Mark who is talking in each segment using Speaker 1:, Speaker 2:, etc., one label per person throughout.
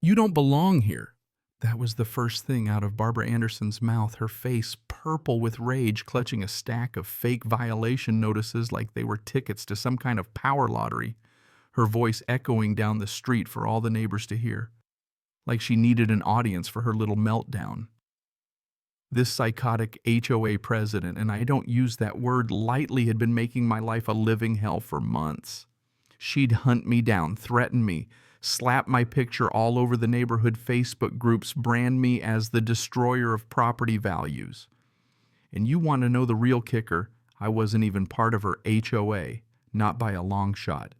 Speaker 1: You don't belong here." That was the first thing out of Barbara Anderson's mouth, her face purple with rage, clutching a stack of fake violation notices like they were tickets to some kind of power lottery, her voice echoing down the street for all the neighbors to hear, like she needed an audience for her little meltdown. This psychotic HOA president, and I don't use that word lightly, had been making my life a living hell for months. She'd hunt me down, threaten me, slap my picture all over the neighborhood Facebook groups, brand me as the destroyer of property values. And you want to know the real kicker? I wasn't even part of her HOA, not by a long shot.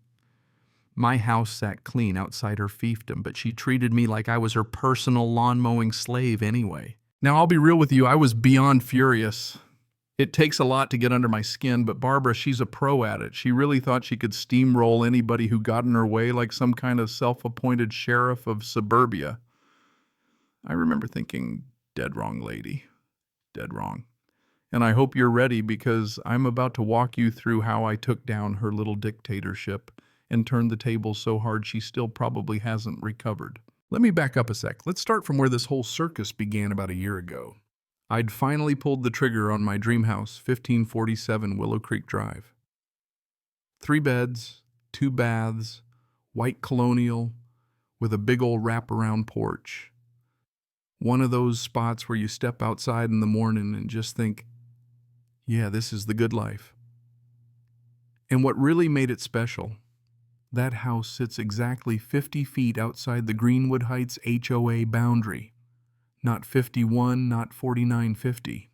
Speaker 1: My house sat clean outside her fiefdom, but she treated me like I was her personal lawn-mowing slave anyway. Now, I'll be real with you, I was beyond furious. It takes a lot to get under my skin, but Barbara, she's a pro at it. She really thought she could steamroll anybody who got in her way like some kind of self-appointed sheriff of suburbia. I remember thinking, dead wrong, lady. Dead wrong. And I hope you're ready, because I'm about to walk you through how I took down her little dictatorship and turned the tables so hard she still probably hasn't recovered. Let me back up a sec. Let's start from where this whole circus began about a year ago. I'd finally pulled the trigger on my dream house, 1547 Willow Creek Drive. 3 beds, 2 baths, white colonial, with a big old wraparound porch. One of those spots where you step outside in the morning and just think, yeah, this is the good life. And what really made it special, that house sits exactly 50 feet outside the Greenwood Heights HOA boundary. Not 51, not 4950.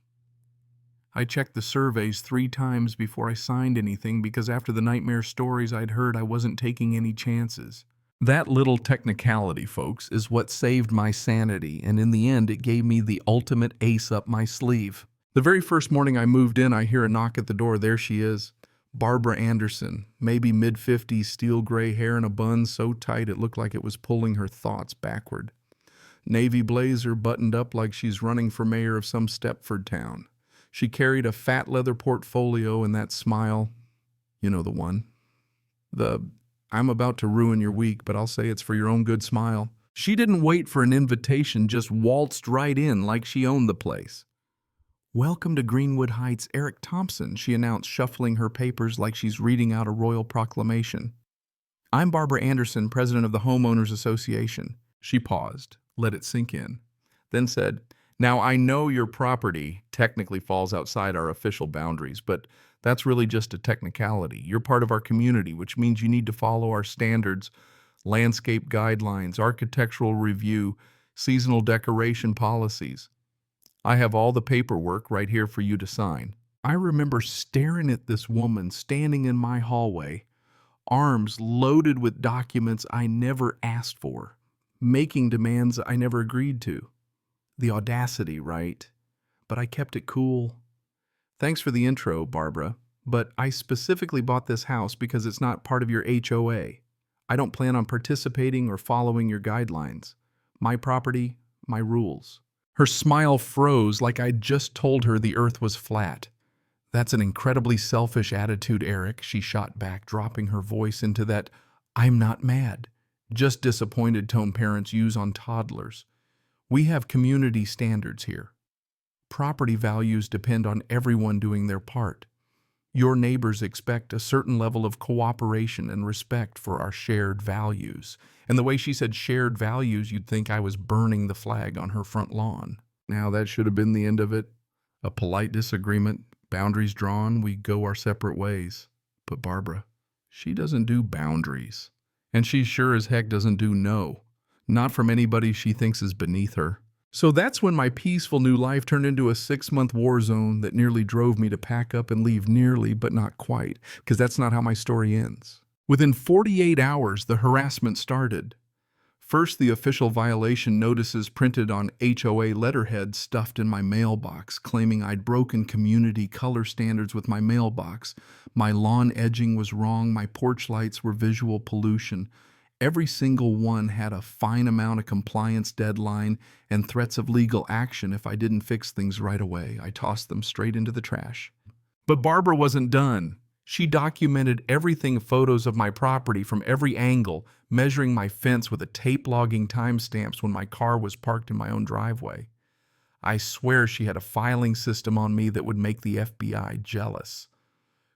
Speaker 1: I checked the surveys 3 times before I signed anything, because after the nightmare stories I'd heard, I wasn't taking any chances. That little technicality, folks, is what saved my sanity, and in the end, it gave me the ultimate ace up my sleeve. The very first morning I moved in, I hear a knock at the door. There she is. Barbara Anderson, maybe mid-50s, steel gray hair in a bun so tight it looked like it was pulling her thoughts backward. Navy blazer buttoned up like she's running for mayor of some Stepford town. She carried a fat leather portfolio, and that smile, you know the one. I'm about to ruin your week, but I'll say it's for your own good smile. She didn't wait for an invitation, just waltzed right in like she owned the place. "Welcome to Greenwood Heights, Eric Thompson," she announced, shuffling her papers like she's reading out a royal proclamation. "I'm Barbara Anderson, president of the Homeowners Association." She paused, let it sink in, then said, "Now, I know your property technically falls outside our official boundaries, but that's really just a technicality. You're part of our community, which means you need to follow our standards, landscape guidelines, architectural review, seasonal decoration policies. I have all the paperwork right here for you to sign." I remember staring at this woman standing in my hallway, arms loaded with documents I never asked for, making demands I never agreed to. The audacity, right? But I kept it cool. "Thanks for the intro, Barbara, but I specifically bought this house because it's not part of your HOA. I don't plan on participating or following your guidelines. My property, my rules." Her smile froze like I'd just told her the earth was flat. "That's an incredibly selfish attitude, Eric," she shot back, dropping her voice into that "I'm not mad, just disappointed" tone parents use on toddlers. "We have community standards here. Property values depend on everyone doing their part. Your neighbors expect a certain level of cooperation and respect for our shared values." And the way she said shared values, you'd think I was burning the flag on her front lawn. Now, that should have been the end of it. A polite disagreement, boundaries drawn, we go our separate ways. But Barbara, she doesn't do boundaries. And she sure as heck doesn't do no. Not from anybody she thinks is beneath her. So that's when my peaceful new life turned into a 6-month war zone that nearly drove me to pack up and leave, nearly, but not quite, because that's not how my story ends. Within 48 hours, the harassment started. First, the official violation notices printed on HOA letterhead stuffed in my mailbox, claiming I'd broken community color standards with my mailbox. My lawn edging was wrong, my porch lights were visual pollution. Every single one had a fine amount of compliance deadline and threats of legal action if I didn't fix things right away. I tossed them straight into the trash. But Barbara wasn't done. She documented everything, photos of my property from every angle, measuring my fence with a tape logging timestamps when my car was parked in my own driveway. I swear she had a filing system on me that would make the FBI jealous.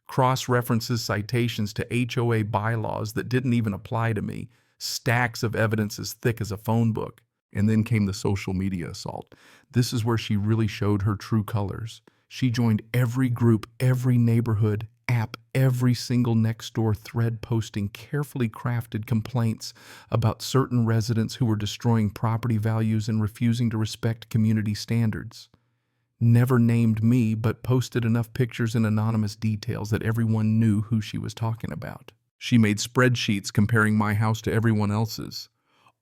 Speaker 1: Cross-references citations to HOA bylaws that didn't even apply to me, stacks of evidence as thick as a phone book. And then came the social media assault. This is where she really showed her true colors. She joined every group, every neighborhood app, every single Nextdoor thread posting carefully crafted complaints about certain residents who were destroying property values and refusing to respect community standards. Never named me, but posted enough pictures and anonymous details that everyone knew who she was talking about. She made spreadsheets comparing my house to everyone else's.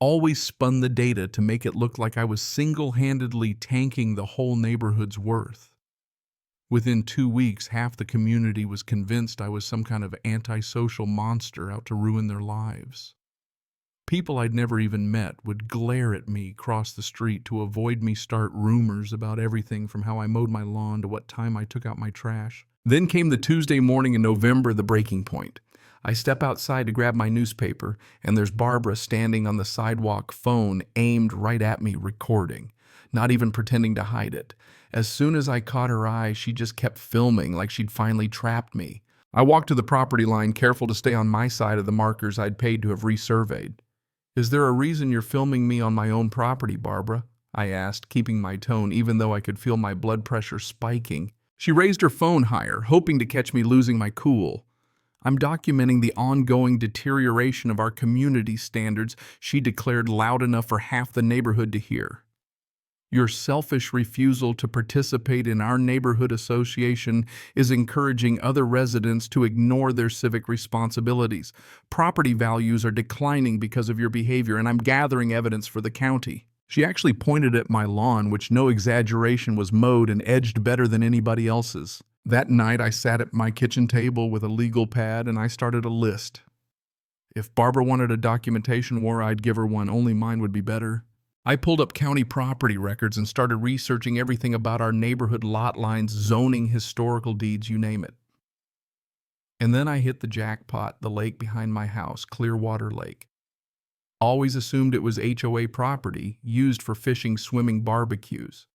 Speaker 1: Always spun the data to make it look like I was single-handedly tanking the whole neighborhood's worth. Within 2 weeks, half the community was convinced I was some kind of antisocial monster out to ruin their lives. People I'd never even met would glare at me across the street to avoid me start rumors about everything from how I mowed my lawn to what time I took out my trash. Then came the Tuesday morning in November, the breaking point. I step outside to grab my newspaper, and there's Barbara standing on the sidewalk, phone aimed right at me, recording, not even pretending to hide it. As soon as I caught her eye, she just kept filming like she'd finally trapped me. I walked to the property line, careful to stay on my side of the markers I'd paid to have resurveyed. "Is there a reason you're filming me on my own property, Barbara?" I asked, keeping my tone even though I could feel my blood pressure spiking. She raised her phone higher, hoping to catch me losing my cool. "I'm documenting the ongoing deterioration of our community standards," she declared loud enough for half the neighborhood to hear. "Your selfish refusal to participate in our neighborhood association is encouraging other residents to ignore their civic responsibilities. Property values are declining because of your behavior, and I'm gathering evidence for the county." She actually pointed at my lawn, which, no exaggeration, was mowed and edged better than anybody else's. That night, I sat at my kitchen table with a legal pad and I started a list. If Barbara wanted a documentation war, I'd give her one, only mine would be better. I pulled up county property records and started researching everything about our neighborhood, lot lines, zoning, historical deeds, you name it. And then I hit the jackpot, the lake behind my house, Clearwater Lake. Always assumed it was HOA property, used for fishing, swimming, barbecues.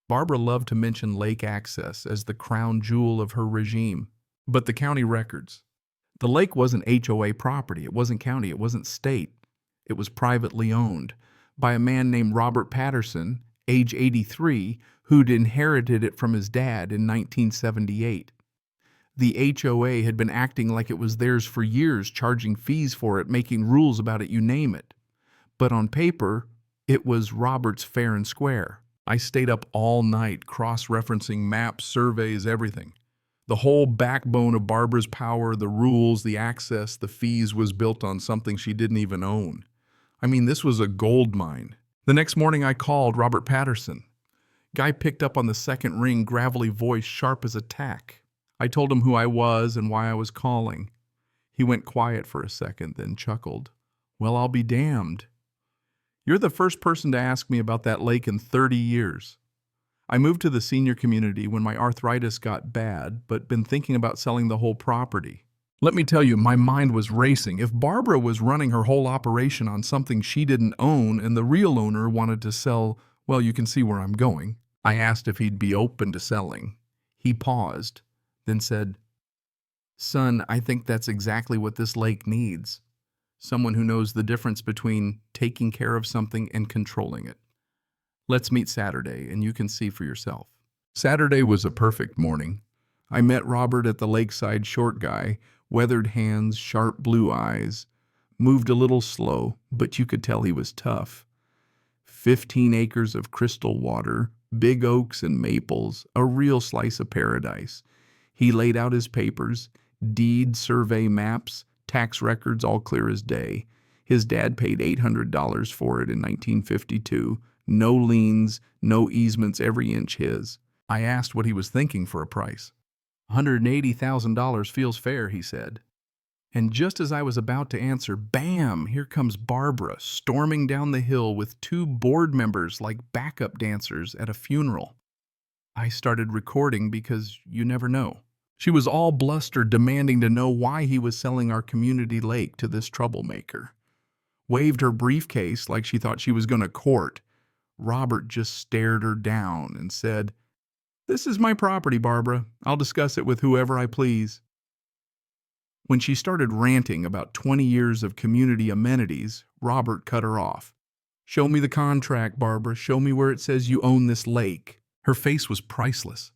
Speaker 1: Barbara loved to mention lake access as the crown jewel of her regime. But the county records. The lake wasn't HOA property, it wasn't county, it wasn't state. It was privately owned by a man named Robert Patterson, age 83, who'd inherited it from his dad in 1978. The HOA had been acting like it was theirs for years, charging fees for it, making rules about it, you name it. But on paper, it was Robert's fair and square. I stayed up all night, cross-referencing maps, surveys, everything. The whole backbone of Barbara's power, the rules, the access, the fees, was built on something she didn't even own. I mean, this was a gold mine. The next morning I called Robert Patterson. Guy picked up on the second ring, gravelly voice, sharp as a tack. I told him who I was and why I was calling. He went quiet for a second, then chuckled. "Well, I'll be damned. You're the first person to ask me about that lake in 30 years. I moved to the senior community when my arthritis got bad, but been thinking about selling the whole property. Let me tell you, my mind was racing. If Barbara was running her whole operation on something she didn't own and the real owner wanted to sell, well, you can see where I'm going." I asked if he'd be open to selling. He paused, then said, "Son, I think that's exactly what this lake needs. Someone who knows the difference between taking care of something and controlling it. Let's meet Saturday, and you can see for yourself." Saturday was a perfect morning. I met Robert at the lakeside, short guy, weathered hands, sharp blue eyes, moved a little slow, but you could tell he was tough. 15 acres of crystal water, big oaks and maples, a real slice of paradise. He laid out his papers, deed, survey maps, tax records, all clear as day. His dad paid $800 for it in 1952. No liens, no easements, every inch his. I asked what he was thinking for a price. $180,000 feels fair, he said. And just as I was about to answer, bam, here comes Barbara, storming down the hill with 2 board members like backup dancers at a funeral. I started recording because you never know. She was all bluster, demanding to know why he was selling our community lake to this troublemaker. waved her briefcase like she thought she was going to court. Robert just stared her down and said, "This is my property, Barbara. I'll discuss it with whoever I please." When she started ranting about 20 years of community amenities, Robert cut her off. "Show me the contract, Barbara. Show me where it says you own this lake." Her face was priceless.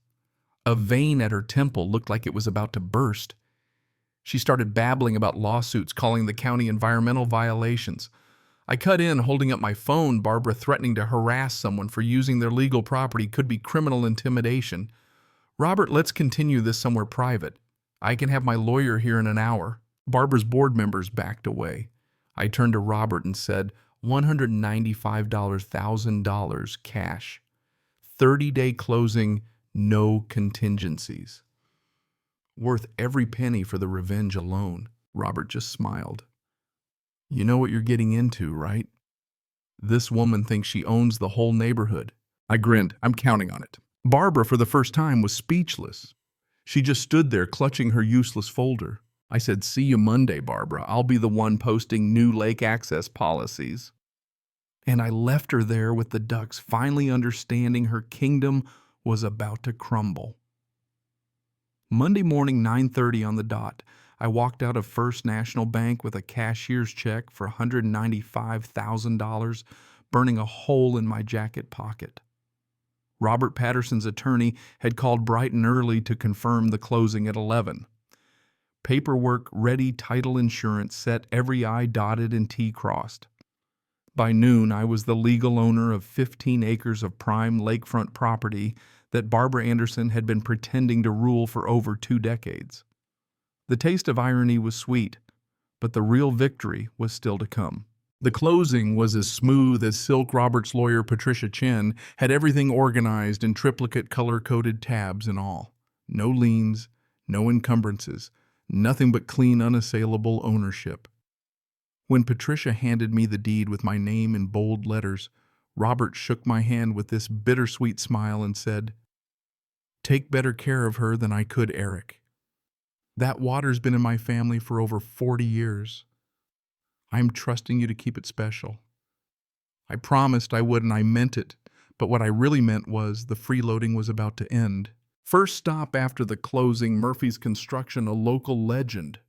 Speaker 1: A vein at her temple looked like it was about to burst. She started babbling about lawsuits, calling the county environmental violations. I cut in, holding up my phone, Barbara threatening to harass someone for using their legal property could be criminal intimidation. "Robert, let's continue this somewhere private. I can have my lawyer here in an hour." Barbara's board members backed away. I turned to Robert and said, $195,000 cash. 30-day closing, no contingencies. Worth every penny for the revenge alone. Robert just smiled. "You know what you're getting into, right? This woman thinks she owns the whole neighborhood." I grinned. "I'm counting on it." Barbara, for the first time, was speechless. She just stood there, clutching her useless folder. I said, "See you Monday, Barbara. I'll be the one posting new lake access policies." And I left her there with the ducks, finally understanding her kingdom was about to crumble. Monday morning, 9:30 on the dot, I walked out of First National Bank with a cashier's check for $195,000, burning a hole in my jacket pocket. Robert Patterson's attorney had called bright and early to confirm the closing at 11. Paperwork ready, title insurance set, every I dotted and T crossed. By noon, I was the legal owner of 15 acres of prime lakefront property that Barbara Anderson had been pretending to rule for over 2 decades. The taste of irony was sweet, but the real victory was still to come. The closing was as smooth as silk. Robert's lawyer, Patricia Chen, had everything organized in triplicate color-coded tabs and all. No liens, no encumbrances, nothing but clean, unassailable ownership. When Patricia handed me the deed with my name in bold letters, Robert shook my hand with this bittersweet smile and said, "Take better care of her than I could, Eric. That water's been in my family for over 40 years. I'm trusting you to keep it special." I promised I would, and I meant it, but what I really meant was the freeloading was about to end. First stop after the closing, Murphy's Construction, a local legend.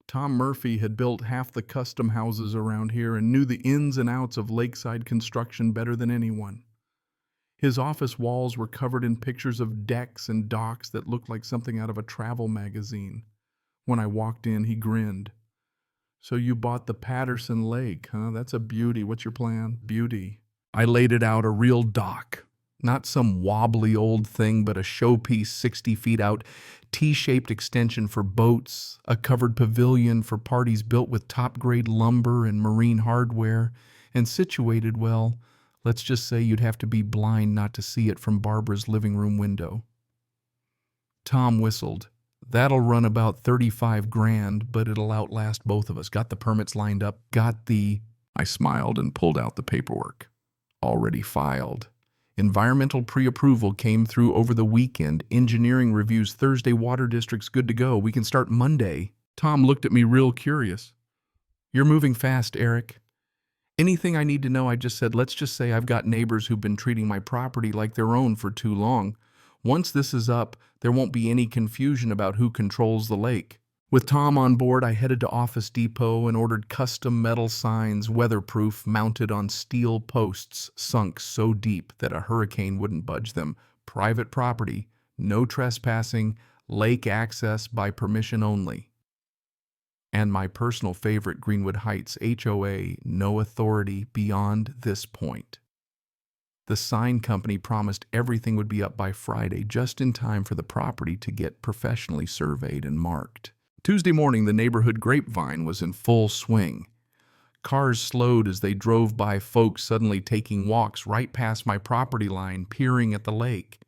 Speaker 1: Tom Murphy had built half the custom houses around here and knew the ins and outs of lakeside construction better than anyone. His office walls were covered in pictures of decks and docks that looked like something out of a travel magazine. When I walked in, he grinned. "So you bought the Patterson Lake, huh? That's a beauty. What's your plan?" "Beauty." I laid it out, a real dock. Not some wobbly old thing, but a showpiece 60 feet out, T-shaped extension for boats, a covered pavilion for parties built with top-grade lumber and marine hardware, and situated, well, let's just say you'd have to be blind not to see it from Barbara's living room window. Tom whistled. "That'll run about 35 grand, but it'll outlast both of us. Got the permits lined up, I smiled and pulled out the paperwork. Already filed. Environmental pre-approval came through over the weekend. Engineering reviews Thursday. Water district's good to go. We can start Monday." Tom looked at me real curious. "You're moving fast, Eric." Anything I need to know, I just said, let's just say I've got neighbors who've been treating my property like their own for too long. Once this is up, there won't be any confusion about who controls the lake. With Tom on board, I headed to Office Depot and ordered custom metal signs, weatherproof, mounted on steel posts sunk so deep that a hurricane wouldn't budge them. Private property, no trespassing, lake access by permission only. And my personal favorite, Greenwood Heights, HOA, no authority beyond this point. The sign company promised everything would be up by Friday, just in time for the property to get professionally surveyed and marked. Tuesday morning, the neighborhood grapevine was in full swing. Cars slowed as they drove by, folks suddenly taking walks right past my property line, peering at the lake.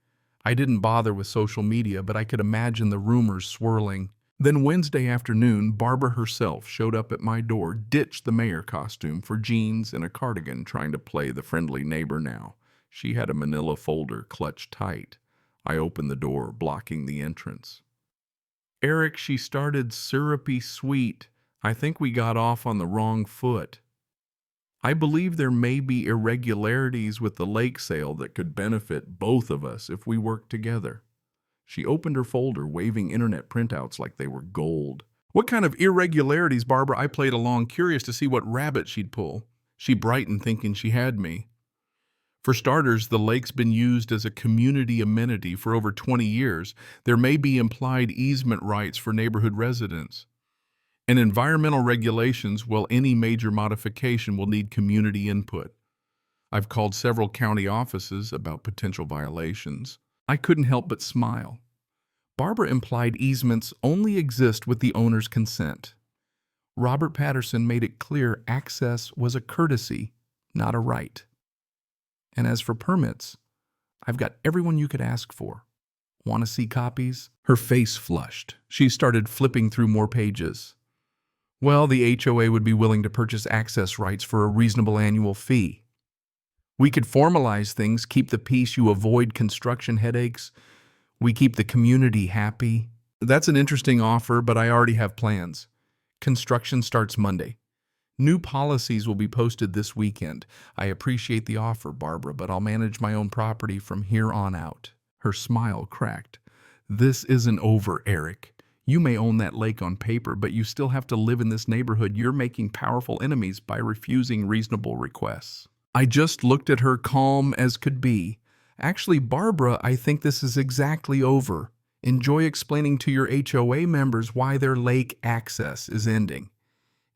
Speaker 1: I didn't bother with social media, but I could imagine the rumors swirling. Then Wednesday afternoon, Barbara herself showed up at my door, ditched the mayor costume for jeans and a cardigan, trying to play the friendly neighbor now. She had a manila folder clutched tight. I opened the door, blocking the entrance. "Eric," she started, syrupy sweet. "I think we got off on the wrong foot." I believe there may be irregularities with the lake sale that could benefit both of us if we work together. She opened her folder, waving internet printouts like they were gold. What kind of irregularities, Barbara? I played along, curious to see what rabbit she'd pull. She brightened, thinking she had me. For starters, the lake's been used as a community amenity for over 20 years. There may be implied easement rights for neighborhood residents. And environmental regulations, well, any major modification will need community input. I've called several county offices about potential violations. I couldn't help but smile. Barbara implied easements only exist with the owner's consent. Robert Patterson made it clear access was a courtesy, not a right. And as for permits, I've got everyone you could ask for. Want to see copies? Her face flushed. She started flipping through more pages. Well, the HOA would be willing to purchase access rights for a reasonable annual fee. We could formalize things, keep the peace, you avoid construction headaches. We keep the community happy. That's an interesting offer, but I already have plans. Construction starts Monday. New policies will be posted this weekend. I appreciate the offer, Barbara, but I'll manage my own property from here on out. Her smile cracked. This isn't over, Eric. You may own that lake on paper, but you still have to live in this neighborhood. You're making powerful enemies by refusing reasonable requests. I just looked at her, calm as could be. Actually, Barbara, I think this is exactly over. Enjoy explaining to your HOA members why their lake access is ending.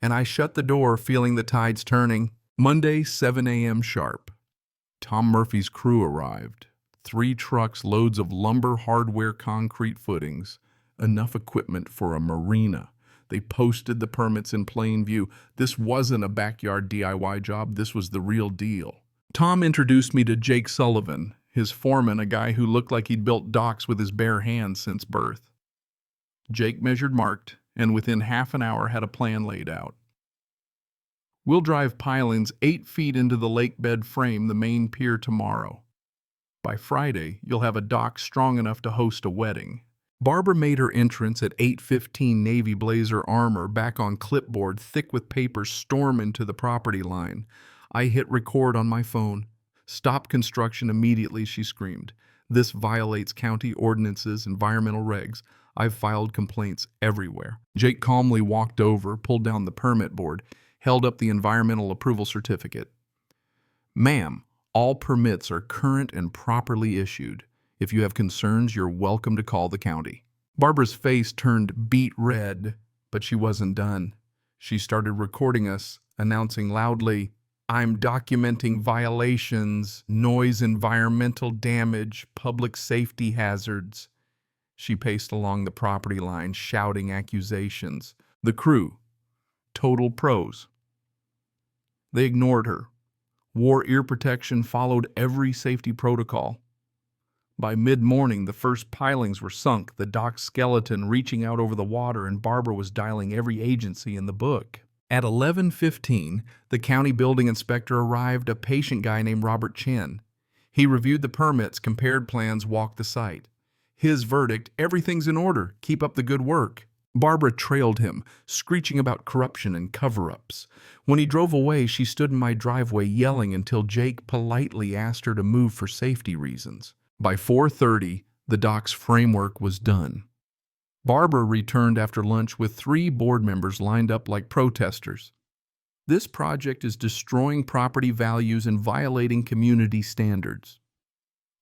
Speaker 1: And I shut the door, feeling the tides turning. Monday, 7 a.m. sharp. Tom Murphy's crew arrived. 3 trucks, loads of lumber, hardware, concrete footings. Enough equipment for a marina. They posted the permits in plain view. This wasn't a backyard DIY job. This was the real deal. Tom introduced me to Jake Sullivan, his foreman, a guy who looked like he'd built docks with his bare hands since birth. Jake measured, marked, and within half an hour had a plan laid out. We'll drive pilings 8 feet into the lake bed frame the main pier tomorrow. By Friday, you'll have a dock strong enough to host a wedding. Barbara made her entrance at 8:15 Navy blazer armor, back on clipboard, thick with papers, storm into the property line. I hit record on my phone. Stop construction immediately, she screamed. This violates county ordinances, environmental regs. I've filed complaints everywhere. Jake calmly walked over, pulled down the permit board, held up the environmental approval certificate. Ma'am, all permits are current and properly issued. If you have concerns, you're welcome to call the county. Barbara's face turned beet red, but she wasn't done. She started recording us, announcing loudly, I'm documenting violations, noise, environmental damage, public safety hazards. She paced along the property line, shouting accusations. The crew, total pros. They ignored her. Wore ear protection, followed every safety protocol. By mid-morning, the first pilings were sunk, the dock skeleton reaching out over the water, and Barbara was dialing every agency in the book. At 11:15, the county building inspector arrived, a patient guy named Robert Chen. He reviewed the permits, compared plans, walked the site. His verdict, everything's in order, keep up the good work. Barbara trailed him, screeching about corruption and cover-ups. When he drove away, she stood in my driveway yelling until Jake politely asked her to move for safety reasons. By 4:30, the dock's framework was done. Barbara returned after lunch with 3 board members lined up like protesters. This project is destroying property values and violating community standards.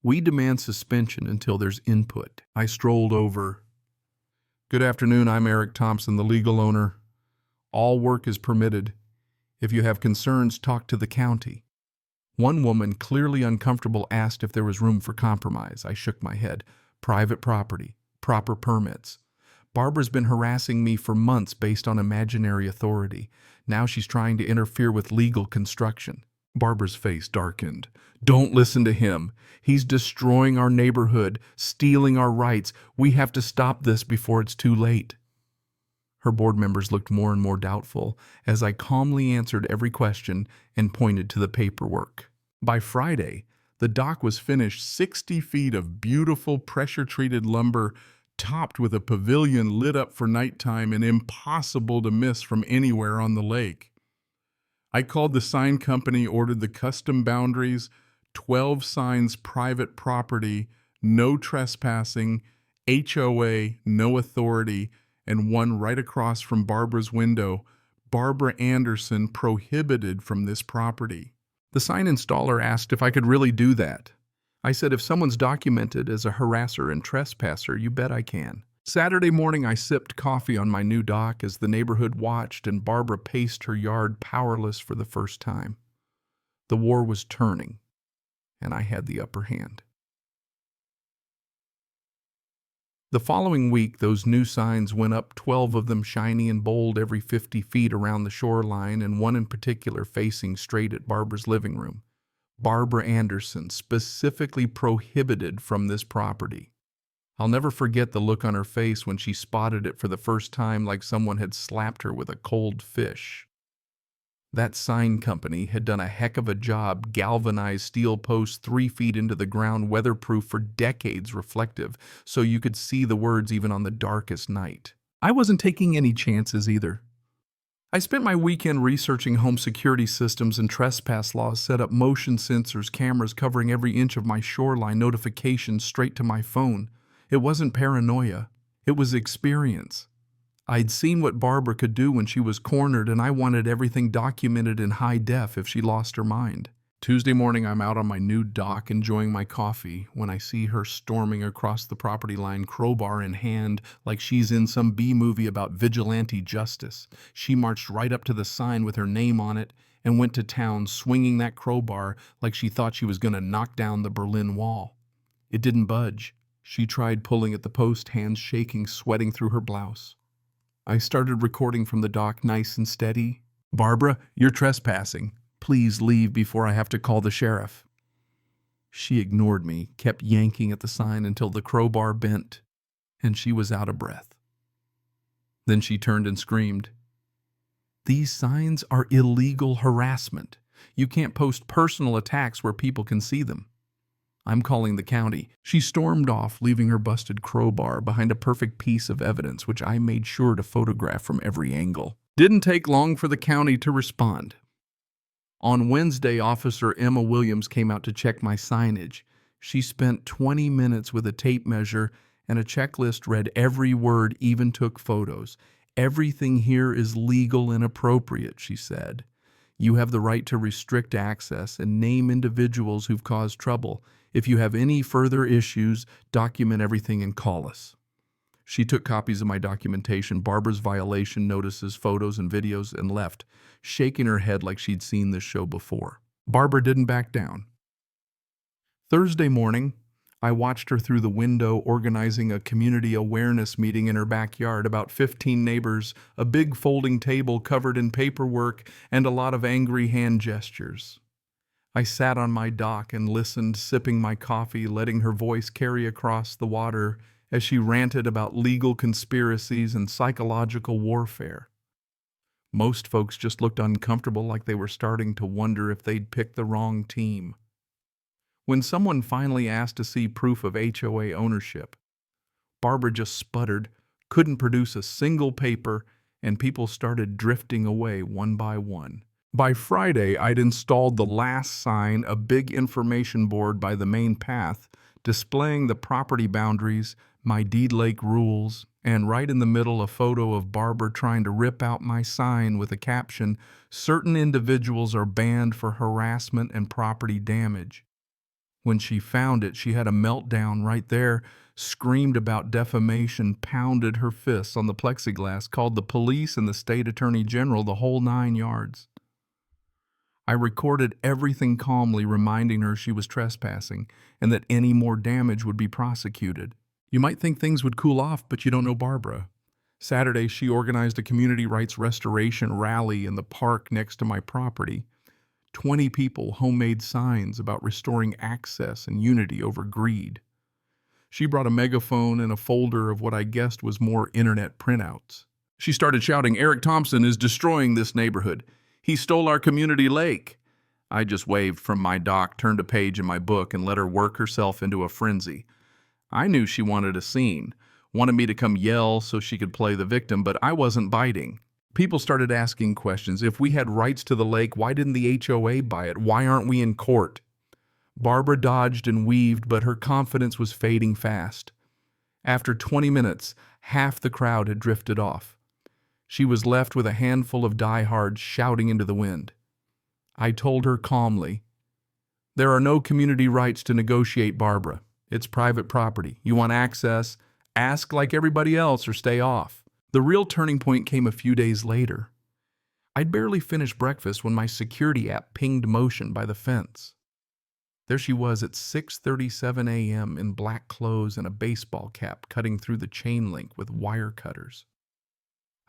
Speaker 1: We demand suspension until there's input. I strolled over. Good afternoon, I'm Eric Thompson, the legal owner. All work is permitted. If you have concerns, talk to the county. One woman, clearly uncomfortable, asked if there was room for compromise. I shook my head. Private property, proper permits. Barbara's been harassing me for months based on imaginary authority. Now she's trying to interfere with legal construction. Barbara's face darkened. Don't listen to him. He's destroying our neighborhood, stealing our rights. We have to stop this before it's too late. Her board members looked more and more doubtful as I calmly answered every question and pointed to the paperwork. By Friday, the dock was finished, 60 feet of beautiful pressure-treated lumber, topped with a pavilion lit up for nighttime and impossible to miss from anywhere on the lake. I called the sign company, ordered the custom boundaries, 12 signs private property, no trespassing, HOA, no authority, and one right across from Barbara's window, Barbara Anderson prohibited from this property. The sign installer asked if I could really do that. I said, if someone's documented as a harasser and trespasser, you bet I can. Saturday morning, I sipped coffee on my new dock as the neighborhood watched and Barbara paced her yard powerless for the first time. The war was turning, and I had the upper hand. The following week, those new signs went up, 12 of them shiny and bold every 50 feet around the shoreline, and one in particular facing straight at Barbara's living room. Barbara Anderson, specifically prohibited from this property. I'll never forget the look on her face when she spotted it for the first time, like someone had slapped her with a cold fish. That sign company had done a heck of a job, galvanized steel posts 3 feet into the ground, weatherproof for decades, reflective, so you could see the words even on the darkest night. I wasn't taking any chances either. I spent my weekend researching home security systems and trespass laws, set up motion sensors, cameras covering every inch of my shoreline, notifications straight to my phone. It wasn't paranoia. It was experience. I'd seen what Barbara could do when she was cornered, and I wanted everything documented in high def if she lost her mind. Tuesday morning, I'm out on my new dock enjoying my coffee when I see her storming across the property line, crowbar in hand, like she's in some B-movie about vigilante justice. She marched right up to the sign with her name on it and went to town swinging that crowbar like she thought she was going to knock down the Berlin Wall. It didn't budge. She tried pulling at the post, hands shaking, sweating through her blouse. I started recording from the dock, nice and steady. "Barbara, you're trespassing. Please leave before I have to call the sheriff." She ignored me, kept yanking at the sign until the crowbar bent, and she was out of breath. Then she turned and screamed, "These signs are illegal harassment. You can't post personal attacks where people can see them. I'm calling the county." She stormed off, leaving her busted crowbar behind a perfect piece of evidence, which I made sure to photograph from every angle. Didn't take long for the county to respond. On Wednesday, Officer Emma Williams came out to check my signage. She spent 20 minutes with a tape measure and a checklist, read every word, even took photos. "Everything here is legal and appropriate," she said. "You have the right to restrict access and name individuals who've caused trouble. If you have any further issues, document everything and call us." She took copies of my documentation, Barbara's violation notices, photos, and videos, and left, shaking her head like she'd seen this show before. Barbara didn't back down. Thursday morning, I watched her through the window organizing a community awareness meeting in her backyard. About 15 neighbors, a big folding table covered in paperwork, and a lot of angry hand gestures. I sat on my dock and listened, sipping my coffee, letting her voice carry across the water as she ranted about legal conspiracies and psychological warfare. Most folks just looked uncomfortable, like they were starting to wonder if they'd picked the wrong team. When someone finally asked to see proof of HOA ownership, Barbara just sputtered, couldn't produce a single paper, and people started drifting away one by one. By Friday, I'd installed the last sign, a big information board by the main path, displaying the property boundaries, my deed lake rules, and right in the middle a photo of Barbara trying to rip out my sign with a caption, "Certain individuals are banned for harassment and property damage." When she found it, she had a meltdown right there, screamed about defamation, pounded her fists on the plexiglass, called the police and the state attorney general, the whole 9 yards. I recorded everything calmly, reminding her she was trespassing and that any more damage would be prosecuted. You might think things would cool off, but you don't know Barbara. Saturday, she organized a community rights restoration rally in the park next to my property. 20 people, homemade signs about restoring access and unity over greed. She brought a megaphone and a folder of what I guessed was more internet printouts. She started shouting, "Eric Thompson is destroying this neighborhood. He stole our community lake." I just waved from my dock, turned a page in my book, and let her work herself into a frenzy. I knew she wanted a scene, wanted me to come yell so she could play the victim, but I wasn't biting. People started asking questions. If we had rights to the lake, why didn't the HOA buy it? Why aren't we in court? Barbara dodged and weaved, but her confidence was fading fast. After 20 minutes, half the crowd had drifted off. She was left with a handful of diehards shouting into the wind. I told her calmly, "There are no community rights to negotiate, Barbara. It's private property. You want access? Ask like everybody else or stay off." The real turning point came a few days later. I'd barely finished breakfast when my security app pinged motion by the fence. There she was at 6:37 a.m. in black clothes and a baseball cap, cutting through the chain link with wire cutters.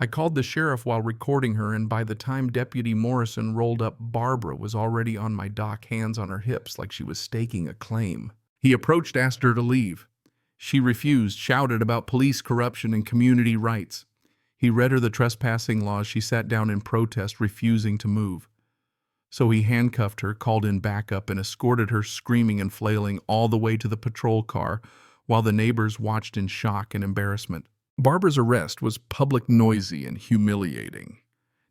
Speaker 1: I called the sheriff while recording her, and by the time Deputy Morrison rolled up, Barbara was already on my dock, hands on her hips like she was staking a claim. He approached, asked her to leave. She refused, shouted about police corruption and community rights. He read her the trespassing laws. She sat down in protest, refusing to move. So he handcuffed her, called in backup, and escorted her screaming and flailing all the way to the patrol car, while the neighbors watched in shock and embarrassment. Barbara's arrest was public, noisy, and humiliating.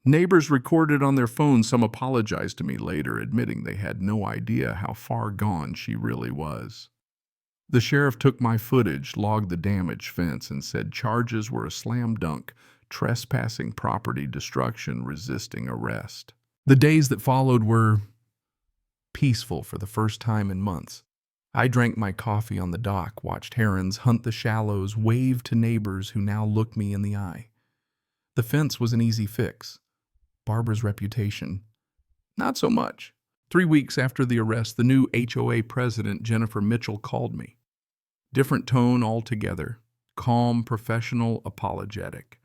Speaker 1: Neighbors recorded on their phones. Some apologized to me later, admitting they had no idea how far gone she really was. The sheriff took my footage, logged the damaged fence, and said charges were a slam dunk: trespassing, property destruction, resisting arrest. The days that followed were peaceful for the first time in months. I drank my coffee on the dock, watched herons hunt the shallows, waved to neighbors who now looked me in the eye. The fence was an easy fix. Barbara's reputation, not so much. 3 weeks after the arrest, the new HOA president, Jennifer Mitchell, called me. Different tone altogether. Calm, professional, apologetic.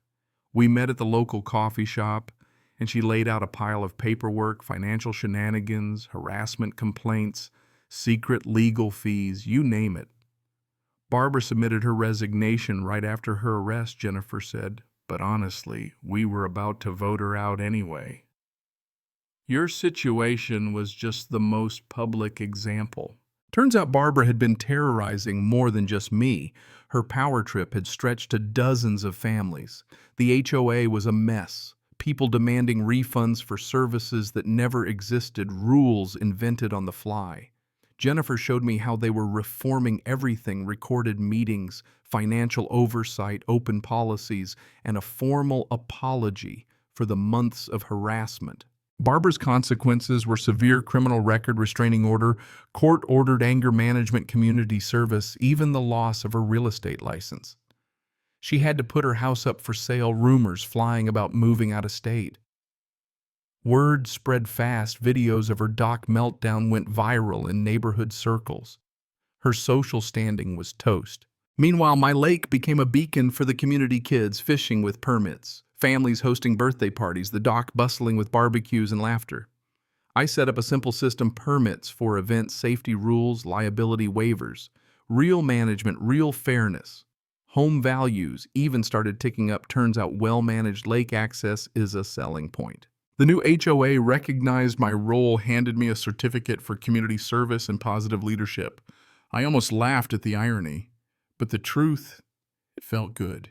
Speaker 1: We met at the local coffee shop, and she laid out a pile of paperwork, financial shenanigans, harassment complaints, secret legal fees, you name it. Barbara submitted her resignation right after her arrest, Jennifer said, but honestly, we were about to vote her out anyway. Your situation was just the most public example. Turns out Barbara had been terrorizing more than just me. Her power trip had stretched to dozens of families. The HOA was a mess. People demanding refunds for services that never existed, rules invented on the fly. Jennifer showed me how they were reforming everything: recorded meetings, financial oversight, open policies, and a formal apology for the months of harassment. Barbara's consequences were severe criminal record, restraining order, court-ordered anger management, community service, even the loss of her real estate license. She had to put her house up for sale, rumors flying about moving out of state. Word spread fast. Videos of her dock meltdown went viral in neighborhood circles. Her social standing was toast. Meanwhile, my lake became a beacon for the community: kids fishing with permits, families hosting birthday parties, the dock bustling with barbecues and laughter. I set up a simple system: permits for events, safety rules, liability waivers, real management, real fairness. Home values even started ticking up. Turns out well-managed lake access is a selling point. The new HOA recognized my role, handed me a certificate for community service and positive leadership. I almost laughed at the irony, but the truth, it felt good.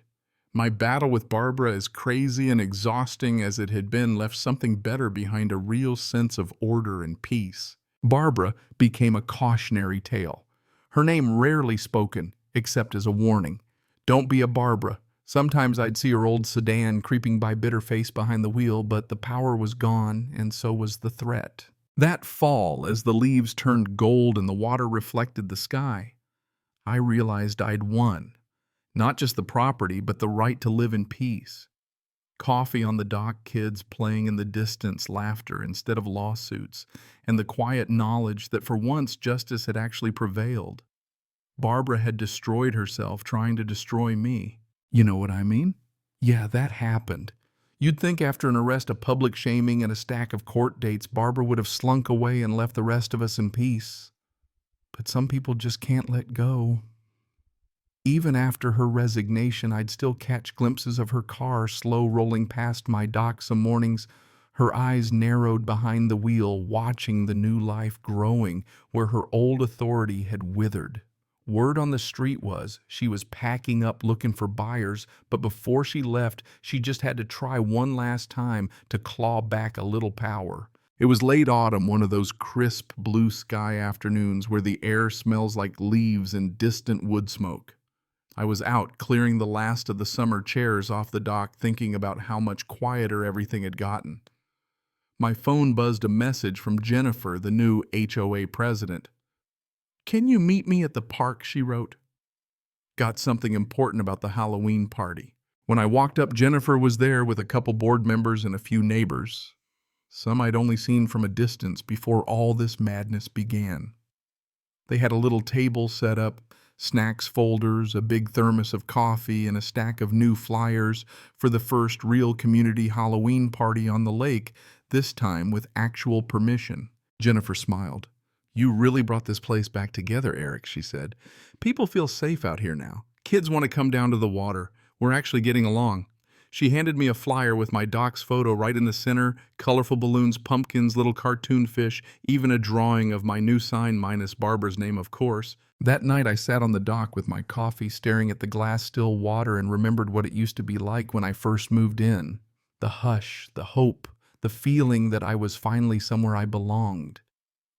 Speaker 1: My battle with Barbara, as crazy and exhausting as it had been, left something better behind: a real sense of order and peace. Barbara became a cautionary tale. Her name rarely spoken, except as a warning. Don't be a Barbara. Sometimes I'd see her old sedan creeping by, bitter face behind the wheel, but the power was gone, and so was the threat. That fall, as the leaves turned gold and the water reflected the sky, I realized I'd won. Not just the property, but the right to live in peace. Coffee on the dock, kids playing in the distance, laughter instead of lawsuits, and the quiet knowledge that for once justice had actually prevailed. Barbara had destroyed herself trying to destroy me. You know what I mean? Yeah, that happened. You'd think after an arrest, a public shaming, and a stack of court dates, Barbara would have slunk away and left the rest of us in peace. But some people just can't let go. Even after her resignation, I'd still catch glimpses of her car slow rolling past my dock some mornings, her eyes narrowed behind the wheel, watching the new life growing where her old authority had withered. Word on the street was she was packing up looking for buyers, but before she left, she just had to try one last time to claw back a little power. It was late autumn, one of those crisp blue sky afternoons where the air smells like leaves and distant wood smoke. I was out clearing the last of the summer chairs off the dock, thinking about how much quieter everything had gotten. My phone buzzed a message from Jennifer, the new HOA president. "Can you meet me at the park?" she wrote. Got something important about the Halloween party. When I walked up, Jennifer was there with a couple board members and a few neighbors. Some I'd only seen from a distance before all this madness began. They had a little table set up, snacks folders, a big thermos of coffee, and a stack of new flyers for the first real community Halloween party on the lake, this time with actual permission. Jennifer smiled. "You really brought this place back together, Eric," she said. "People feel safe out here now. Kids want to come down to the water. We're actually getting along." She handed me a flyer with my doc's photo right in the center, colorful balloons, pumpkins, little cartoon fish, even a drawing of my new sign minus Barbara's name, of course. That night I sat on the dock with my coffee, staring at the glass still water, and remembered what it used to be like when I first moved in. The hush, the hope, the feeling that I was finally somewhere I belonged.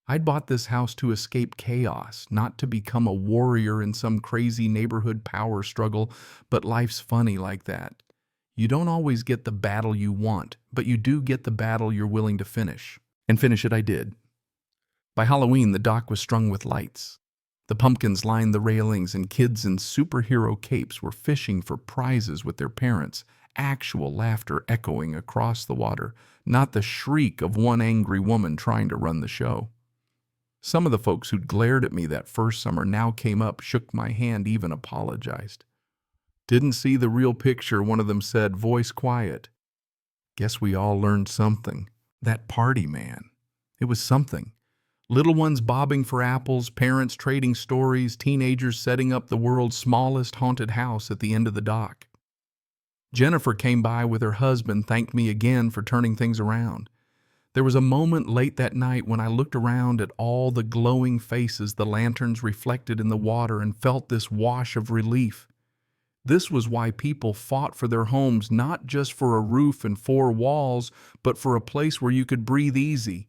Speaker 1: I'd bought this house to escape chaos, not to become a warrior in some crazy neighborhood power struggle, but life's funny like that. You don't always get the battle you want, but you do get the battle you're willing to finish. And finish it I did. By Halloween, the dock was strung with lights. The pumpkins lined the railings, and kids in superhero capes were fishing for prizes with their parents, actual laughter echoing across the water, not the shriek of one angry woman trying to run the show. Some of the folks who'd glared at me that first summer now came up, shook my hand, even apologized. "Didn't see the real picture," one of them said, voice quiet. Guess we all learned something. That party, man. It was something. Little ones bobbing for apples, parents trading stories, teenagers setting up the world's smallest haunted house at the end of the dock. Jennifer came by with her husband, thanked me again for turning things around. There was a moment late that night when I looked around at all the glowing faces the lanterns reflected in the water and felt this wash of relief. This was why people fought for their homes, not just for a roof and four walls, but for a place where you could breathe easy.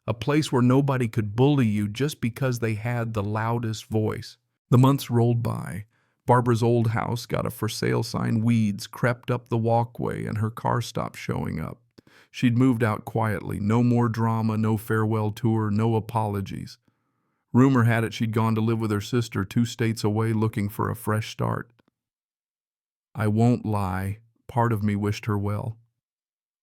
Speaker 1: A place where nobody could bully you just because they had the loudest voice. The months rolled by. Barbara's old house got a for sale sign. Weeds crept up the walkway and her car stopped showing up. She'd moved out quietly. No more drama, no farewell tour, no apologies. Rumor had it she'd gone to live with her sister 2 states away, looking for a fresh start. I won't lie, part of me wished her well.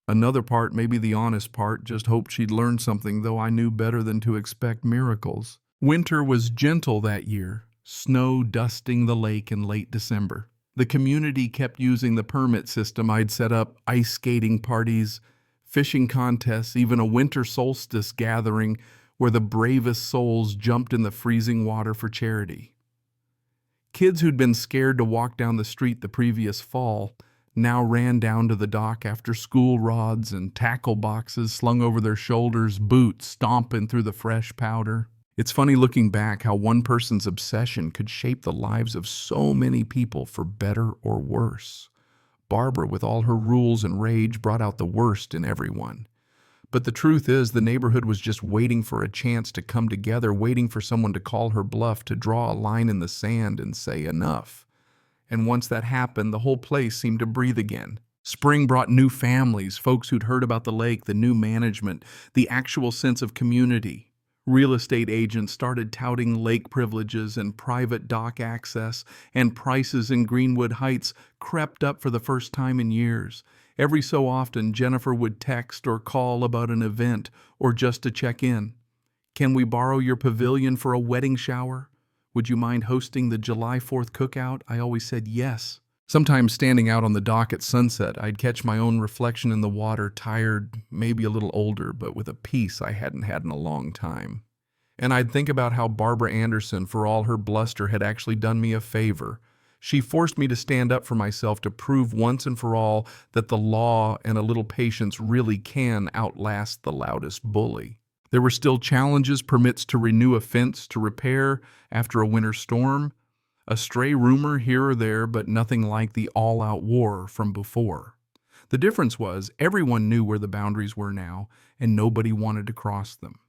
Speaker 1: Another part, maybe the honest part, just hoped she'd learn something, though I knew better than to expect miracles. Winter was gentle that year, snow dusting the lake in late December. The community kept using the permit system I'd set up, ice skating parties, fishing contests, even a winter solstice gathering where the bravest souls jumped in the freezing water for charity. Kids who'd been scared to walk down the street the previous fall now ran down to the dock after school rods and tackle boxes slung over their shoulders, boots stomping through the fresh powder. It's funny looking back how one person's obsession could shape the lives of so many people for better or worse. Barbara, with all her rules and rage, brought out the worst in everyone. But the truth is, the neighborhood was just waiting for a chance to come together, waiting for someone to call her bluff, to draw a line in the sand and say enough. And once that happened, the whole place seemed to breathe again. Spring brought new families, folks who'd heard about the lake, the new management, the actual sense of community. Real estate agents started touting lake privileges and private dock access, and prices in Greenwood Heights crept up for the first time in years. Every so often, Jennifer would text or call about an event or just to check in. "Can we borrow your pavilion for a wedding shower? Would you mind hosting the July 4th cookout?" I always said yes. Sometimes standing out on the dock at sunset, I'd catch my own reflection in the water, tired, maybe a little older, but with a peace I hadn't had in a long time. And I'd think about how Barbara Anderson, for all her bluster, had actually done me a favor. She forced me to stand up for myself, to prove once and for all that the law and a little patience really can outlast the loudest bully. There were still challenges, permits to renew a fence to repair after a winter storm, a stray rumor here or there, but nothing like the all-out war from before. The difference was everyone knew where the boundaries were now, and nobody wanted to cross them.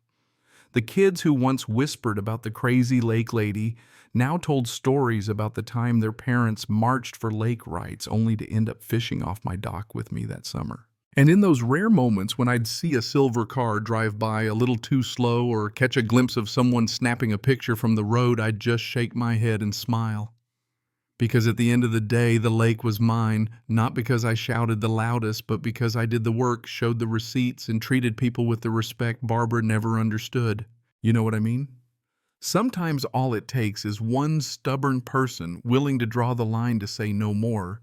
Speaker 1: The kids who once whispered about the crazy lake lady now told stories about the time their parents marched for lake rights only to end up fishing off my dock with me that summer. And in those rare moments when I'd see a silver car drive by a little too slow or catch a glimpse of someone snapping a picture from the road, I'd just shake my head and smile. Because at the end of the day, the lake was mine, not because I shouted the loudest, but because I did the work, showed the receipts, and treated people with the respect Barbara never understood. You know what I mean? Sometimes all it takes is one stubborn person willing to draw the line to say no more,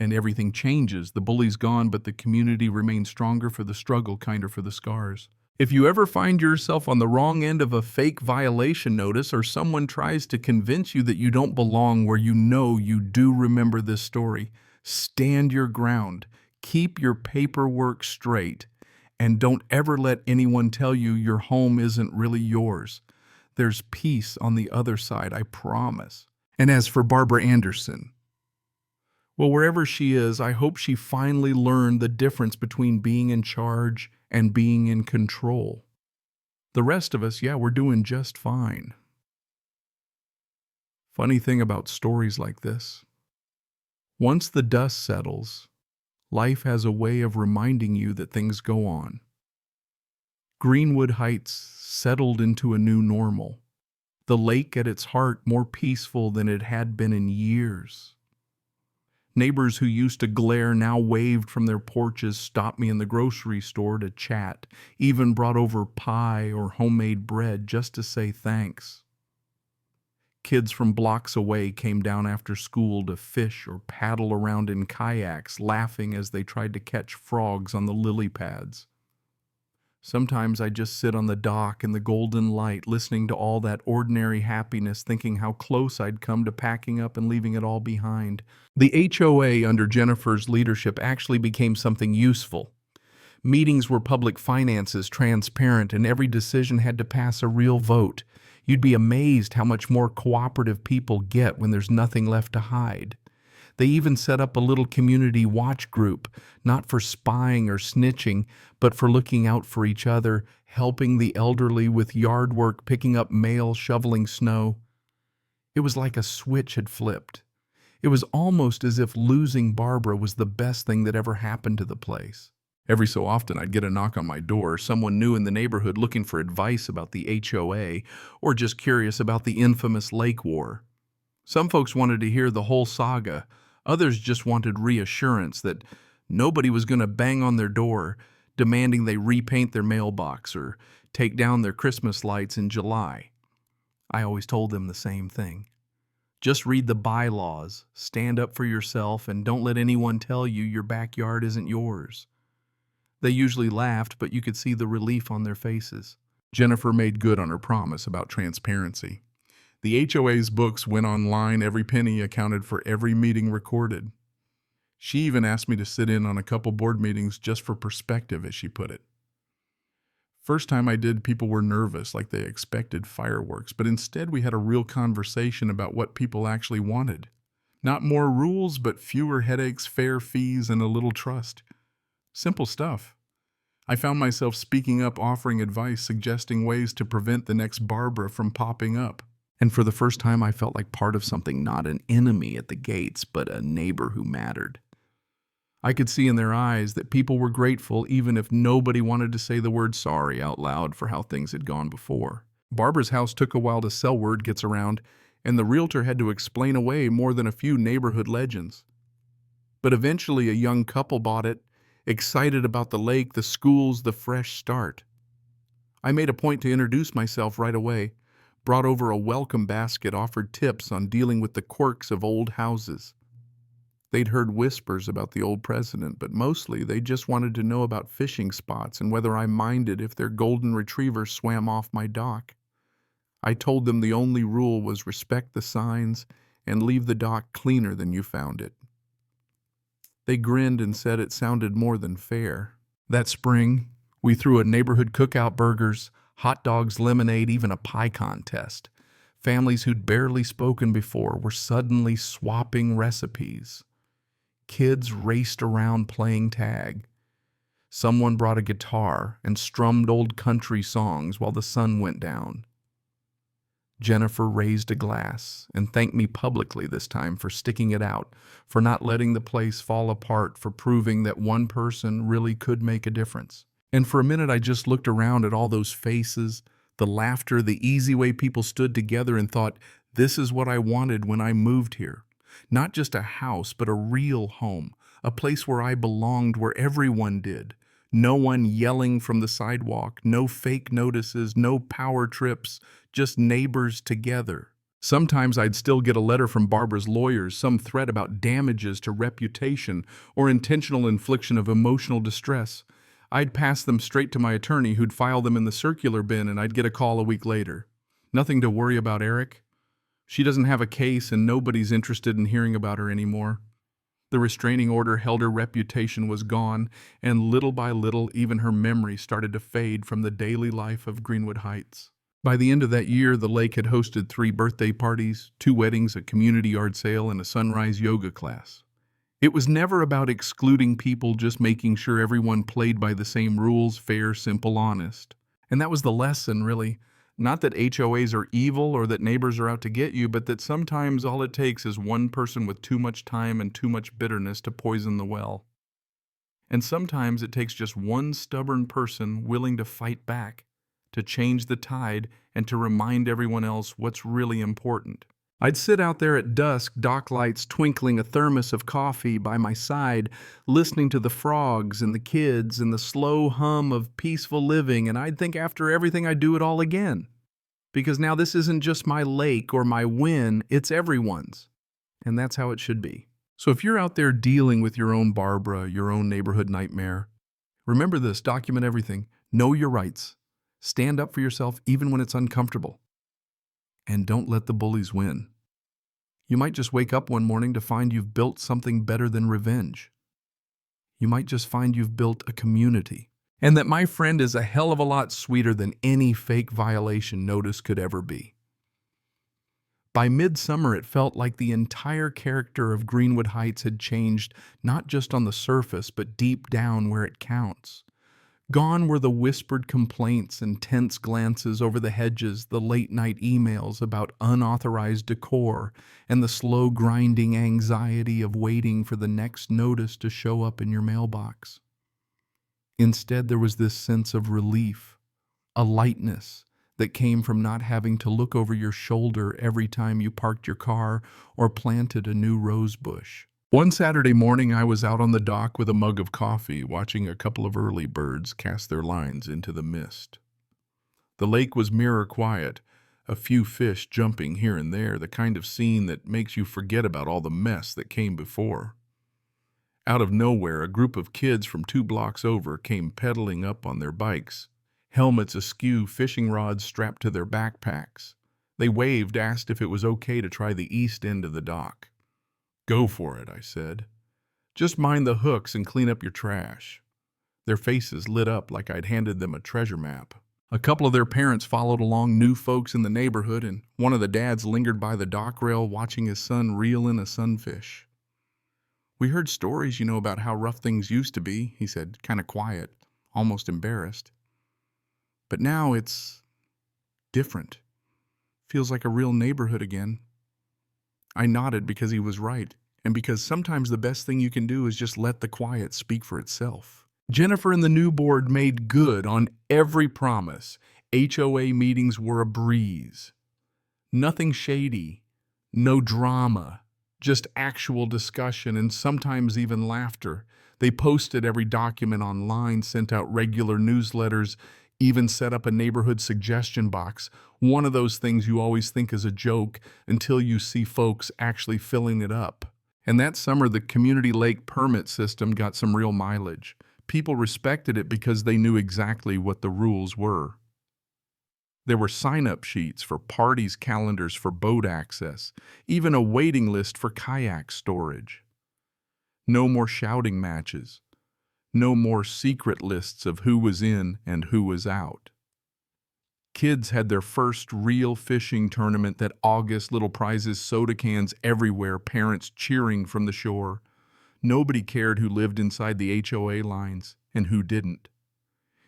Speaker 1: and everything changes. The bully's gone, but the community remains stronger for the struggle, kinder for the scars. If you ever find yourself on the wrong end of a fake violation notice or someone tries to convince you that you don't belong where you know you do remember this story, stand your ground, keep your paperwork straight, and don't ever let anyone tell you your home isn't really yours. There's peace on the other side, I promise. And as for Barbara Anderson, well, wherever she is, I hope she finally learned the difference between being in charge and being in control. The rest of us, yeah, we're doing just fine. Funny thing about stories like this, once the dust settles, life has a way of reminding you that things go on. Greenwood Heights settled into a new normal. The lake at its heart more peaceful than it had been in years. Neighbors who used to glare now waved from their porches, stopped me in the grocery store to chat, even brought over pie or homemade bread just to say thanks. Kids from blocks away came down after school to fish or paddle around in kayaks, laughing as they tried to catch frogs on the lily pads. Sometimes I just sit on the dock in the golden light, listening to all that ordinary happiness, thinking how close I'd come to packing up and leaving it all behind. The HOA under Jennifer's leadership actually became something useful. Meetings were public finances, transparent, and every decision had to pass a real vote. You'd be amazed how much more cooperative people get when there's nothing left to hide. They even set up a little community watch group, not for spying or snitching, but for looking out for each other, helping the elderly with yard work, picking up mail, shoveling snow. It was like a switch had flipped. It was almost as if losing Barbara was the best thing that ever happened to the place. Every so often I'd get a knock on my door, someone new in the neighborhood looking for advice about the HOA, or just curious about the infamous lake war. Some folks wanted to hear the whole saga. Others just wanted reassurance that nobody was going to bang on their door demanding they repaint their mailbox or take down their Christmas lights in July. I always told them the same thing. Just read the bylaws, stand up for yourself, and don't let anyone tell you your backyard isn't yours. They usually laughed, but you could see the relief on their faces. Jennifer made good on her promise about transparency. The HOA's books went online, every penny accounted for every meeting recorded. She even asked me to sit in on a couple board meetings just for perspective, as she put it. First time I did, people were nervous, like they expected fireworks, but instead we had a real conversation about what people actually wanted. Not more rules, but fewer headaches, fair fees, and a little trust. Simple stuff. I found myself speaking up, offering advice, suggesting ways to prevent the next Barbara from popping up. And for the first time, I felt like part of something, not an enemy at the gates, but a neighbor who mattered. I could see in their eyes that people were grateful even if nobody wanted to say the word sorry out loud for how things had gone before. Barbara's house took a while to sell, word gets around, and the realtor had to explain away more than a few neighborhood legends. But eventually a young couple bought it, excited about the lake, the schools, the fresh start. I made a point to introduce myself right away, brought over a welcome basket, offered tips on dealing with the quirks of old houses. They'd heard whispers about the old president, but mostly they just wanted to know about fishing spots and whether I minded if their golden retriever swam off my dock. I told them the only rule was respect the signs and leave the dock cleaner than you found it. They grinned and said it sounded more than fair. That spring, we threw a neighborhood cookout, burgers, Hot dogs, lemonade, even a pie contest. Families who'd barely spoken before were suddenly swapping recipes. Kids raced around playing tag. Someone brought a guitar and strummed old country songs while the sun went down. Jennifer raised a glass and thanked me publicly this time for sticking it out, for not letting the place fall apart, for proving that one person really could make a difference. And for a minute I just looked around at all those faces, the laughter, the easy way people stood together, and thought, this is what I wanted when I moved here. Not just a house, but a real home, a place where I belonged, where everyone did. No one yelling from the sidewalk, no fake notices, no power trips, just neighbors together. Sometimes I'd still get a letter from Barbara's lawyers, some threat about damages to reputation or intentional infliction of emotional distress. I'd pass them straight to my attorney, who'd file them in the circular bin, and I'd get a call a week later. Nothing to worry about, Eric. She doesn't have a case and nobody's interested in hearing about her anymore. The restraining order held her reputation was gone, and little by little even her memory started to fade from the daily life of Greenwood Heights. By the end of that year, the lake had hosted 3 birthday parties, 2 weddings, a community yard sale, and a sunrise yoga class. It was never about excluding people, just making sure everyone played by the same rules, fair, simple, honest. And that was the lesson, really. Not that HOAs are evil or that neighbors are out to get you, but that sometimes all it takes is one person with too much time and too much bitterness to poison the well. And sometimes it takes just one stubborn person willing to fight back, to change the tide, and to remind everyone else what's really important. I'd sit out there at dusk, dock lights twinkling, a thermos of coffee by my side, listening to the frogs and the kids and the slow hum of peaceful living, and I'd think after everything I'd do it all again. Because now this isn't just my lake or my win, it's everyone's. And that's how it should be. So if you're out there dealing with your own Barbara, your own neighborhood nightmare, remember this, document everything, know your rights, stand up for yourself even when it's uncomfortable, and don't let the bullies win. You might just wake up one morning to find you've built something better than revenge. You might just find you've built a community, and that my friend is a hell of a lot sweeter than any fake violation notice could ever be. By midsummer, it felt like the entire character of Greenwood Heights had changed, not just on the surface, but deep down where it counts. Gone were the whispered complaints and tense glances over the hedges, the late-night emails about unauthorized decor, and the slow grinding anxiety of waiting for the next notice to show up in your mailbox. Instead, there was this sense of relief, a lightness that came from not having to look over your shoulder every time you parked your car or planted a new rose bush. One Saturday morning, I was out on the dock with a mug of coffee, watching a couple of early birds cast their lines into the mist. The lake was mirror quiet, a few fish jumping here and there, the kind of scene that makes you forget about all the mess that came before. Out of nowhere, a group of kids from 2 blocks over came pedaling up on their bikes, helmets askew, fishing rods strapped to their backpacks. They waved, asked if it was okay to try the east end of the dock. "Go for it," I said. "Just mind the hooks and clean up your trash." Their faces lit up like I'd handed them a treasure map. A couple of their parents followed along, new folks in the neighborhood, and one of the dads lingered by the dock rail watching his son reel in a sunfish. "We heard stories, about how rough things used to be," he said, kind of quiet, almost embarrassed. "But now it's different. Feels like a real neighborhood again." I nodded because he was right, and because sometimes the best thing you can do is just let the quiet speak for itself. Jennifer and the new board made good on every promise. HOA meetings were a breeze. Nothing shady, no drama, just actual discussion and sometimes even laughter. They posted every document online, sent out regular newsletters, even set up a neighborhood suggestion box, one of those things you always think is a joke until you see folks actually filling it up. And that summer, the community lake permit system got some real mileage. People respected it because they knew exactly what the rules were. There were sign-up sheets for parties, calendars for boat access, even a waiting list for kayak storage. No more shouting matches. No more secret lists of who was in and who was out. Kids had their first real fishing tournament that August, little prizes, soda cans everywhere, parents cheering from the shore. Nobody cared who lived inside the HOA lines and who didn't.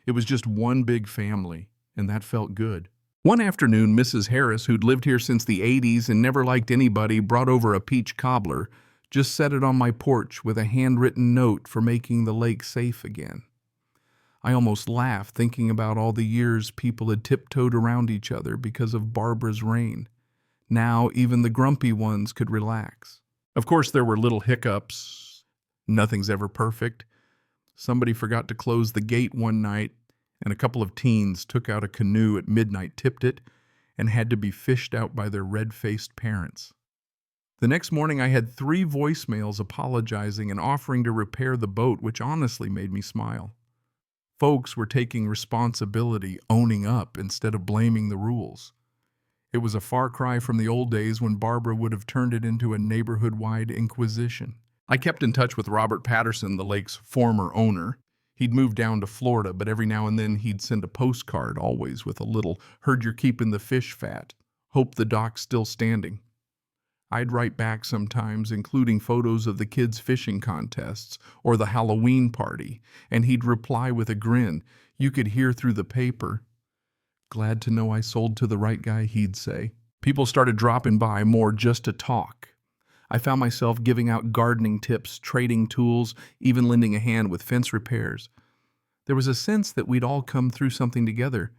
Speaker 1: It was just one big family, and that felt good. One afternoon, Mrs. Harris, who'd lived here since the 80s and never liked anybody, brought over a peach cobbler, just set it on my porch with a handwritten note for making the lake safe again. I almost laughed thinking about all the years people had tiptoed around each other because of Barbara's reign. Now even the grumpy ones could relax. Of course, there were little hiccups. Nothing's ever perfect. Somebody forgot to close the gate one night, and a couple of teens took out a canoe at midnight, tipped it, and had to be fished out by their red-faced parents. The next morning I had 3 voicemails apologizing and offering to repair the boat, which honestly made me smile. Folks were taking responsibility, owning up, instead of blaming the rules. It was a far cry from the old days when Barbara would have turned it into a neighborhood-wide inquisition. I kept in touch with Robert Patterson, the lake's former owner. He'd moved down to Florida, but every now and then he'd send a postcard, always with a little, "Heard you're keeping the fish fat. Hope the dock's still standing." I'd write back sometimes, including photos of the kids' fishing contests or the Halloween party, and he'd reply with a grin. You could hear through the paper. "Glad to know I sold to the right guy," he'd say. People started dropping by more just to talk. I found myself giving out gardening tips, trading tools, even lending a hand with fence repairs. There was a sense that we'd all come through something together,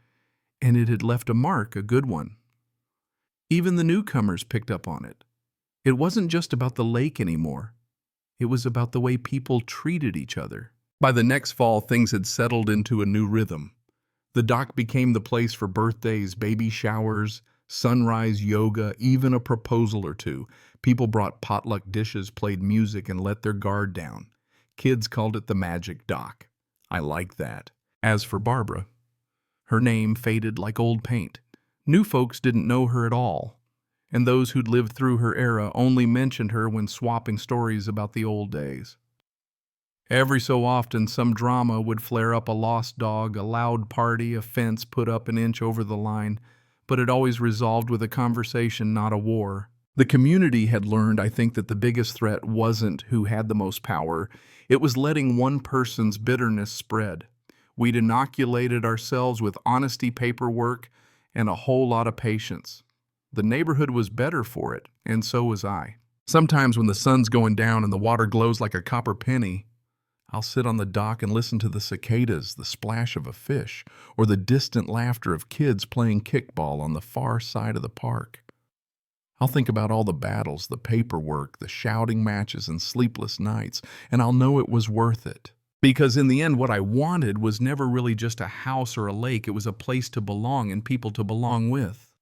Speaker 1: and it had left a mark, a good one. Even the newcomers picked up on it. It wasn't just about the lake anymore. It was about the way people treated each other. By the next fall, things had settled into a new rhythm. The dock became the place for birthdays, baby showers, sunrise yoga, even a proposal or two. People brought potluck dishes, played music, and let their guard down. Kids called it the magic dock. I liked that. As for Barbara, her name faded like old paint. New folks didn't know her at all, and those who'd lived through her era only mentioned her when swapping stories about the old days. Every so often, some drama would flare up: a lost dog, a loud party, a fence put up an inch over the line, but it always resolved with a conversation, not a war. The community had learned, I think, that the biggest threat wasn't who had the most power. It was letting one person's bitterness spread. We'd inoculated ourselves with honesty, paperwork, and a whole lot of patience. The neighborhood was better for it, and so was I. Sometimes when the sun's going down and the water glows like a copper penny, I'll sit on the dock and listen to the cicadas, the splash of a fish, or the distant laughter of kids playing kickball on the far side of the park. I'll think about all the battles, the paperwork, the shouting matches, and sleepless nights, and I'll know it was worth it. Because in the end, what I wanted was never really just a house or a lake. It was a place to belong and people to belong with.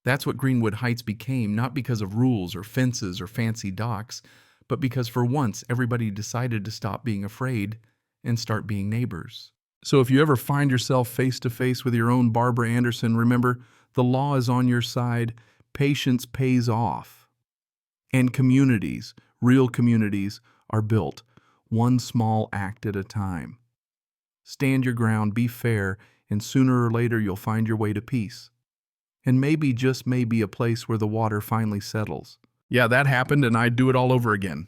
Speaker 1: That's what Greenwood Heights became, not because of rules or fences or fancy docks, but because for once everybody decided to stop being afraid and start being neighbors. So if you ever find yourself face to face with your own Barbara Anderson, remember, the law is on your side, patience pays off, and communities, real communities, are built one small act at a time. Stand your ground, be fair, and sooner or later you'll find your way to peace. And maybe, just maybe, a place where the water finally settles. Yeah, that happened, and I'd do it all over again.